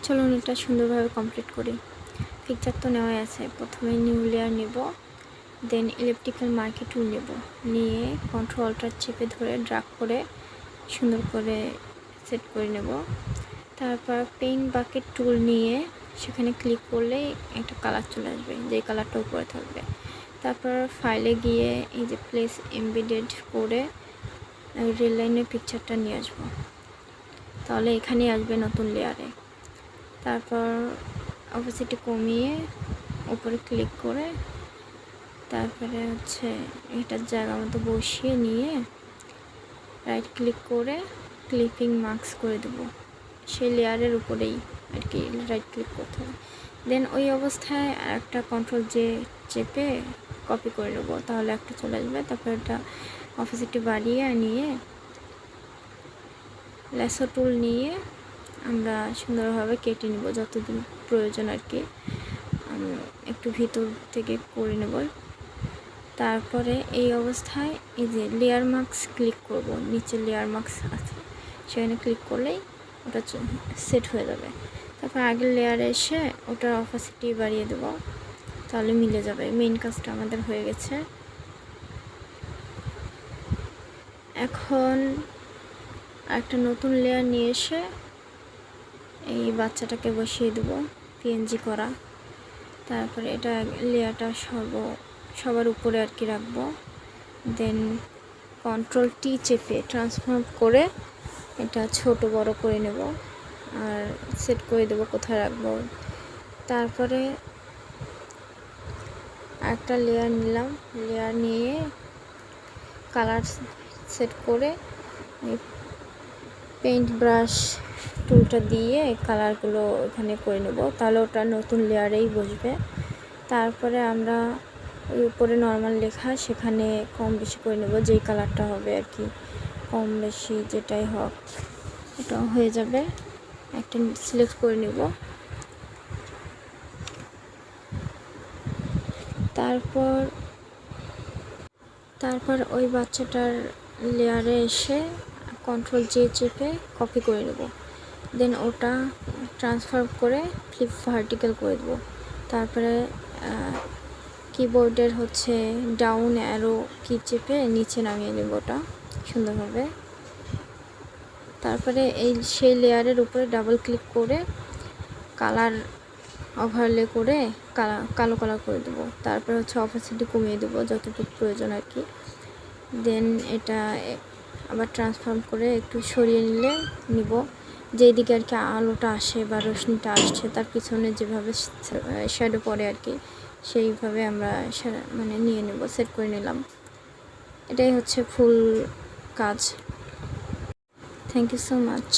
চলুন এটা সুন্দরভাবে কমপ্লিট করি। পিকচার তো নেওয়াই আছে। প্রথমে নিউ লেয়ার নেব, দেন ইলেকট্রিক্যাল মার্কি টুল নেব, নিয়ে কন্ট্রোলটা চেপে ধরে ড্রাগ করে সুন্দর করে সেট করে নেব। তারপর পেইন্ট বাকেট টুল নিয়ে সেখানে ক্লিক করলেই একটা কালার চলে আসবে, যে কালারটা উপরে থাকবে। তারপর ফাইলে গিয়ে এই যে প্লেস এমবেডেড করে রেল লাইনের পিকচারটা নিয়ে আসবো, তাহলে এখানেই আসবে নতুন লেয়ারে। তারপর অপোসিটি কমিয়ে উপরে ক্লিক করে তারপরে এটার জায়গা মতো বসিয়ে নিয়ে রাইট ক্লিক করে ক্লিপিং মার্কস করে দেবো, সেই লেয়ারের উপরেই আর কি রাইট ক্লিক করতে হবে। দেন ওই অবস্থায় আর একটা কন্ট্রোল চেপে কপি করে নেবো, তাহলে একটা চলে আসবে। তারপর এটা অপোসিটি বাড়িয়ে নিয়ে ল্যাসো টুল নিয়ে আমরা সুন্দরভাবে কেটে নেব যতদূর প্রয়োজন আর কি, একটু ভিতর থেকে করে নেব। তারপরে এই অবস্থায় এই যে লেয়ার মার্কস ক্লিক করব, নিচে লেয়ার মার্কস আছে সেখানে ক্লিক করলেই ওটা সেট হয়ে যাবে। তারপর আগের লেয়ারে এসে ওটার অপাসিটি বাড়িয়ে দেব, তাহলে মিলে যাবে। মেইন কাজটা আমাদের হয়ে গেছে। এখন একটা নতুন লেয়ার নিয়ে এসে এই বাচ্চাটাকে বসিয়ে দেব পিএনজি করা। তারপরে এটা লেয়ারটা সবার উপরে আর কি রাখবো। দেন কন্ট্রোল টি চেপে ট্রান্সফর্ম করে এটা ছোট বড় করে নেব আর সেট করে দেব কোথায় রাখবো। তারপরে একটা লেয়ার নিলাম, লেয়ার নিয়ে কালার সেট করে পেইন্ট ব্রাশ টুলটা দিয়ে কালারগুলো এখানে করে নেব, তাহলে ওটা নতুন লেয়ারেই বসবে। তারপরে আমরা ওই উপরে নর্মাল লেখা সেখানে কম বেশি করে নেব, যেই কালারটা হবে আর কি, কম বেশি যেটাই হোক এটা হয়ে যাবে। একটা সিলেক্ট করে নেব। তারপর ওই বাচ্চাটার লেয়ারে এসে কন্ট্রোল চেপে কপি করে নেব। দেন ওটা ট্রান্সফার করে ফ্লিপ ভার্টিক্যাল করে দেবো। তারপরে কিবোর্ডের ডাউন অ্যারো কি চেপে নিচে নামিয়ে নেব ওটা সুন্দরভাবে। তারপরে সেই লেয়ারের উপরে ডাবল ক্লিক করে কালার ওভারলে করে কালো কালার করে দেবো। তারপরে অপাসিটি কমিয়ে দেবো যতটুকু প্রয়োজন আর কি। দেন এটা আবার ট্রান্সফর্ম করে একটু সরিয়ে নিব, যেদিকে আর কি আলোটা আসে বা রোশনিটা আসছে তার পিছনে যেভাবে শ্যাডো পড়ে আর কি, সেইভাবে আমরা নিয়ে নেব, সেট করে নিলাম। এটাই ফুল কাজ। Thank you so much.